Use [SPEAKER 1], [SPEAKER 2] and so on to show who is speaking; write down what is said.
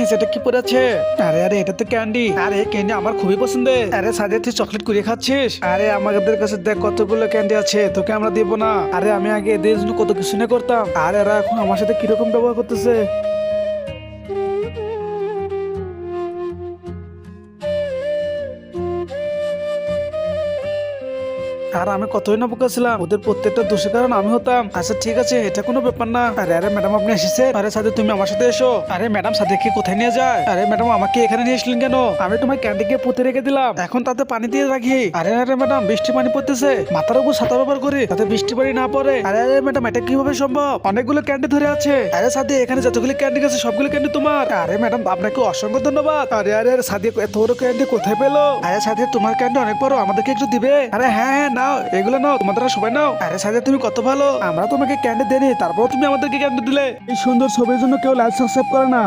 [SPEAKER 1] Nice, এটা কি পরে আছে? আরে আরে, এটা তো ক্যান্ডি। আরে ক্যান্ডি আমার খুবই পছন্দের। আরে সাদিয়া, তুই চকলেট কুড়িয়ে খাচ্ছিস? আরে আমাদের কাছে দেখ কতগুলো ক্যান্ডি আছে, তোকে আমরা দিব না। আরে আমি আগে এদের জন্য কত কিছু না করতাম, আর এরা এখন আমার সাথে কিরকম ব্যবহার করতেছে। আর আমি কতই না বোকা ছিলাম, ওদের প্রত্যেকটা দোষের কারণ আমি হতাম। আচ্ছা ঠিক আছে, এটা কোনো ব্যাপার না। আরে আরে ম্যাডাম, আপনি এসেছেন? আরে সাথে তুমি আমার সাথে এসো। আরে ম্যাডাম, সাথে কি কোথায় নিয়ে যায়? আরে ম্যাডাম, আমাকে এখানে নিয়ে আসলেন কেন? আমি তোমার ক্যান্ডিকে পুঁতে রেখে দিলাম, এখন তাতে পানি দিয়ে রাখি। আরে আরে ম্যাডাম, বৃষ্টি পানি পড়তেছে, মাথার উপর ছাতা ব্যবহার করি তাতে বৃষ্টি পানি না পড়ে। আরে আরে ম্যাডাম, এটা কিভাবে সম্ভব? অনেকগুলো ক্যান্ডি ধরে আছে। আরে সাথে এখানে যতগুলো ক্যান্ডি আছে সবগুলো ক্যান্ডি তোমার। আরে ম্যাডাম, আপনাকে অসংখ্য ধন্যবাদ। আরে আরে সাথে এত বড় ক্যান্ডি কোথায় পেলো? আরে সাথে তোমার ক্যান্ডি অনেক বড়, আমাদেরকে একটু দিবে? আরে হ্যাঁ হ্যাঁ, নাও এগুলো নাও, তোমাদের সবাই নাও। আরে সাথে তুমি কত ভালো, আমরা তোমাকে ক্যান্ডি দেনি, তারপর তুমি আমাদেরকে ক্যান্ডি দিলে। এই সুন্দর ছবির জন্য কেউ লাইক সাবস্ক্রাইব করে না।